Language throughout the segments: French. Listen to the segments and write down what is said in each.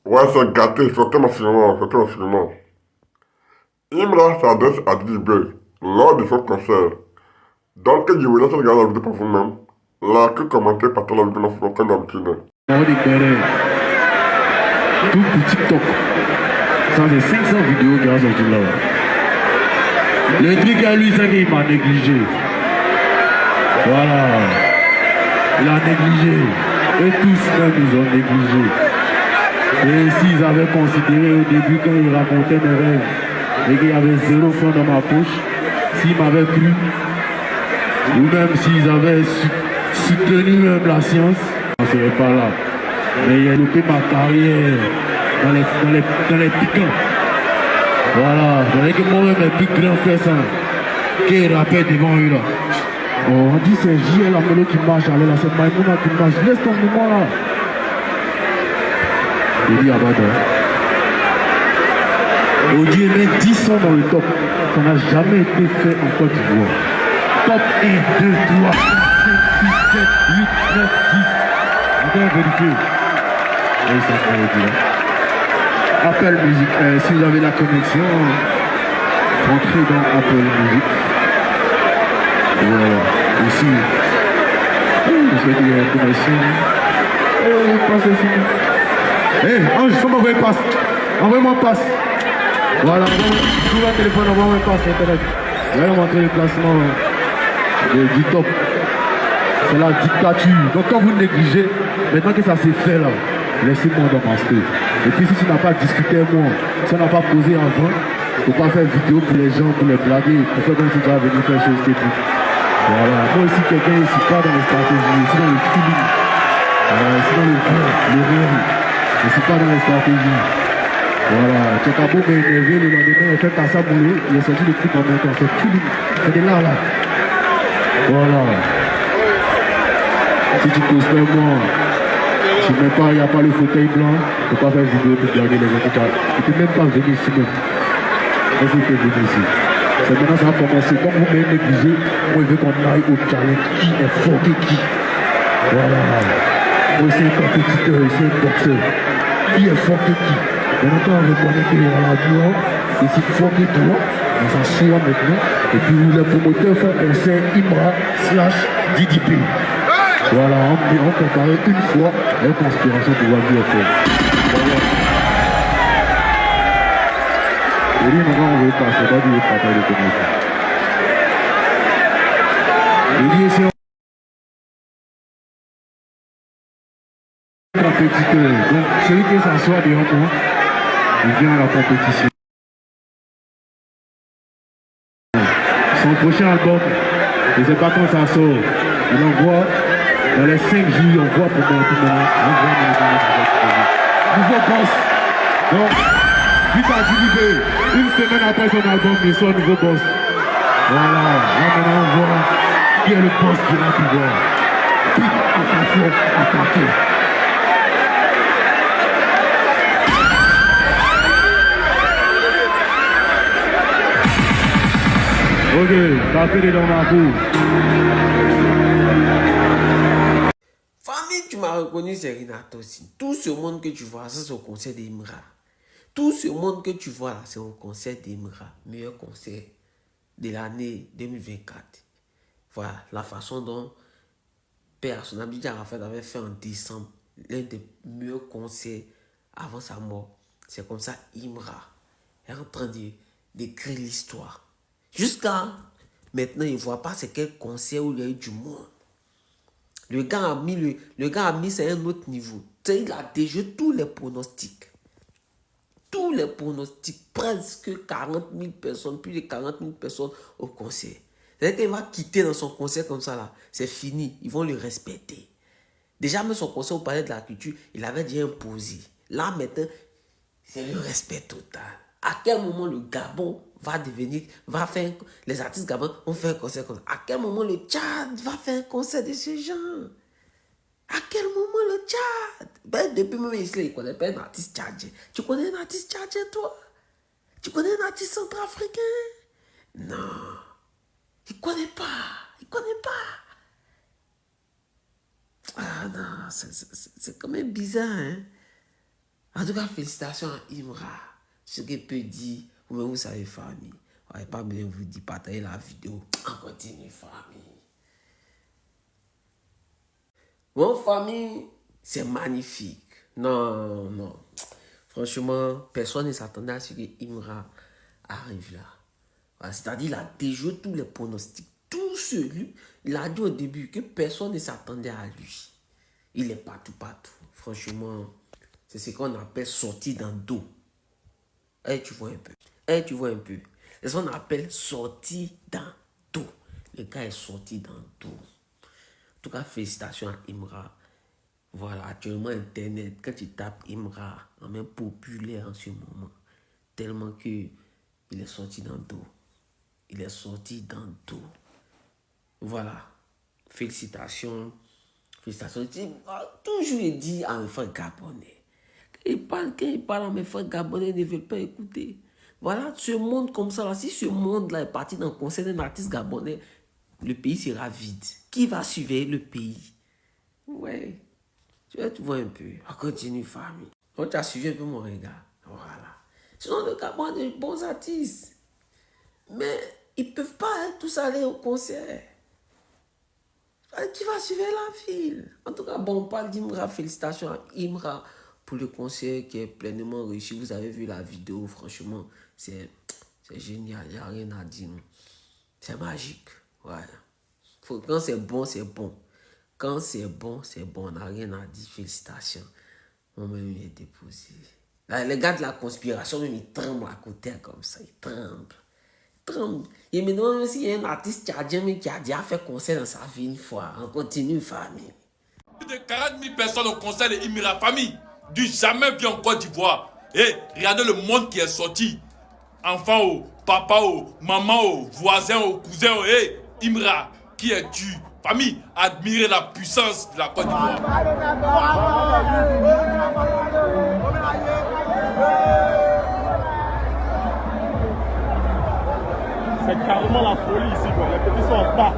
Ouais, c'est gâté, surtout massivement. Imra s'adresse à Didi B lors de son concert. Donc, je vous laisse regarder la vidéo pour vous-même. Là, que commenter, partager la vidéo maximum comme d'habitude. On dirait tout pour TikTok. Ça fait 500 vidéos grâce à tout là. Le truc à lui, c'est qu'il m'a négligé. Voilà. Il a négligé. Et tous même, ils ont négligé. Et s'ils avaient considéré au début, quand ils racontaient mes rêves, et qu'il y avait 0 franc dans ma poche, s'ils m'avaient cru, ou même s'ils avaient soutenu même la science, on ne serait pas là. Mais il a loupé ma carrière dans les piquants. Voilà, j'avais que moi-même mes plus grands frères ça, qui rappellent devant eux là. Oh, on dit c'est JL Amelo qui marche, allez là, c'est Maïmouna qui marche, laisse ton mémoire là. Il dit Abada. Audi met 10 sons dans le top. Ça n'a jamais été fait en Côte d'Ivoire. Top 1, 2, 3, 4, 5, 6, 7, 8, 9, 10. Vous avez vérifié. Et ça fait dire. Apple Music. Si vous avez la connexion, rentrez dans Apple Music. Voilà. Ici. Je sais qu'il y a une connexion. Passez ici. Ange, faut m'envoyer passe. Envoyez-moi passe. Voilà, sur le téléphone, envoie-moi passe internet. Je vais montrer le classement du top. C'est la dictature. Donc quand vous négligez, maintenant que ça s'est fait là, laissez-moi dans ma state. Et puis si tu n'as pas discuté avec moi, si on n'a pas posé avant, il ne faut pas faire vidéo pour les gens, pour les blaguer, pour faire comme si tu as venu faire chose que tout. Voilà, moi aussi quelqu'un ne suis pas dans les stratégies, je suis dans le feeling. Je suis dans le réel. Je ne suis pas dans les stratégies. Voilà, tu as beau m'énerver le lendemain, il fait ta saboulée, il est sorti le truc en même temps, c'est feeling, c'est de là là. Voilà. Si tu poses pas moi, tu mets pas, il n'y a pas le fauteuil blanc, tu ne peux pas faire vidéo pour garder les autres. Tu ne peux même pas venir ici même. Est-ce que tu es venu ici? C'est maintenant ça va commencer. Comme vous m'avez négligé, moi je veux qu'on aille au challenge. Qui est fort que qui? Voilà. Moi c'est un compétiteur, c'est un boxeur. Qui est fort que qui? Maintenant on reconnaît que la gloire, et c'est fort que toi, on s'assoit maintenant. Et puis les promoteurs font concert Imra / Didi P. Voilà, on comparait une fois la conspiration de Wagner FM. Voilà. Et lui, maintenant, on veut pas, c'est pas du travail de communauté. Il dit, c'est un compétiteur. Donc, celui qui s'assoit devant moi, il vient à la compétition. Son prochain album, je ne sais pas quand ça sort, il envoie dans les 5 jours, on voit pour moi tout le monde. Nouveau boss. Donc, vite à Didi, une semaine après son album, il sort nouveau boss. Voilà, là maintenant on voit qui est le boss qui va pouvoir. Vite, attention, attaquer. Ok, tapez dans ma cour. Famille, tu m'as reconnu, c'est Renato aussi. Tout ce monde que tu vois, ça c'est au concert d'Imra. Tout ce monde que tu vois là, c'est au concert d'Imra. Meilleur concert de l'année 2024. Voilà la façon dont Père son Abidjan Arafat avait fait en décembre l'un des meilleurs concerts avant sa mort. C'est comme ça, Imra est en train d'écrire l'histoire. Jusqu'à maintenant, il ne voit pas c'est quel concert où il y a eu du monde. Le gars a mis c'est un autre niveau. Il a déjoué tous les pronostics. Tous les pronostics. Presque 40 000 personnes, plus de 40 000 personnes au concert. C'est-à-dire qu'il va quitter dans son concert comme ça là. C'est fini. Ils vont le respecter. Déjà, même son concert au Palais de la Culture, il avait déjà imposé. Là, maintenant, c'est le respect total. À quel moment le Gabon va faire, les artistes gabons vont faire un concert comme ça? À quel moment le Tchad va faire un concert de ce genre? À quel moment le Tchad? Ben, depuis même ici, il ne connaît pas un artiste tchadien. Tu connais un artiste tchadien, toi? Tu connais un artiste centrafricain? Non. Il ne connaît pas. Il ne connaît pas. Ah non, c'est quand même bizarre, hein? En tout cas, félicitations à Imra. Ce qu'il peut dire, vous savez, famille. Ouais, pas besoin de vous dire, partagez la vidéo. On continue, famille. Bon, famille, c'est magnifique. Non, non. Franchement, personne ne s'attendait à ce que Imra arrive là. Voilà, c'est-à-dire, il a déjoué tous les pronostics. Tout celui, il a dit au début que personne ne s'attendait à lui. Il est partout, partout. Franchement, c'est ce qu'on appelle sortir dans le dos. Eh, tu vois un peu. Eh, tu vois un peu. C'est ce qu'on appelle sortir dans le dos. Le gars est sorti dans le dos. En tout cas, félicitations à Imra. Voilà, actuellement, Internet, quand tu tapes Imra, on est populaire en ce moment. Tellement que il est sorti dans le dos. Il est sorti dans le dos. Voilà. Félicitations. Félicitations. Toujours il dit à mes frères gabonais. Quand il parle à mes frères gabonais, ils ne veulent pas écouter. Voilà, ce monde comme ça, là, si ce monde-là est parti dans le concert d'un artiste gabonais, le pays sera vide. Qui va surveiller le pays? Ouais. Tu vois un peu. On continue, famille. On t'a suivi un peu mon regard. Voilà. Sinon, le Gabon a de bons artistes. Mais ils ne peuvent pas tous aller au concert. Qui va suivre la ville? En tout cas, bon, on parle d'Imra. Félicitations à Imra pour le concert qui est pleinement réussi. Vous avez vu la vidéo, franchement, c'est génial. Il n'y a rien à dire. C'est magique. Voilà. Quand c'est bon, c'est bon. Quand c'est bon, c'est bon. On n'a rien à dire. Félicitations. Moi-même, il est déposé. Là, les gars de la conspiration, même, ils tremblent à côté comme ça. Ils tremblent. Et me demande s'il y a un artiste tchadien qui a déjà fait concert dans sa vie une fois. On continue, famille. Plus de 40 000 personnes au concert de Imra, famille. Du jamais vu en Côte d'Ivoire. Et regardez le monde qui est sorti. Enfants, oh, papa, oh, maman, oh, voisins, oh, cousins, oh, hey, Imra, qui es-tu? Famille, admirez la puissance de la Côte d'Ivoire. C'est carrément la folie ici, quoi. Les petits sont en bas.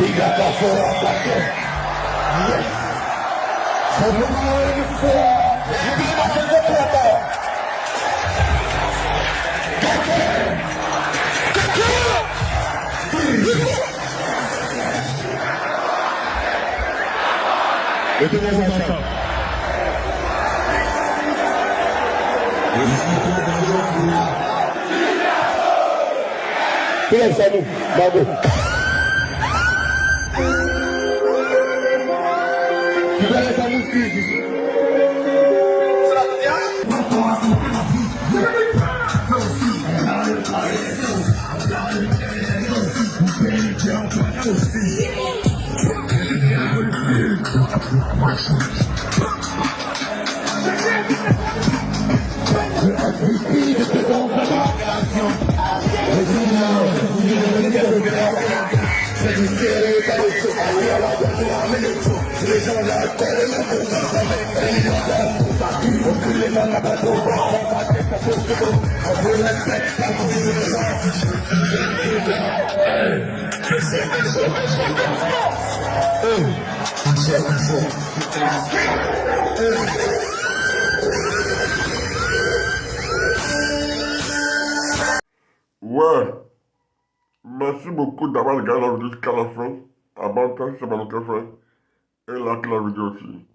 He got that for up back there. Yes. So we're going for you be my Mettez-moi en table. Pierre Sanou, bravo. Tu vas laisser un mousse ici. Ouais, merci beaucoup d'avoir regardé la vidéo jusqu'à la fin. Abonne-toi si c'est pas notre frère. Et like la vidéo aussi.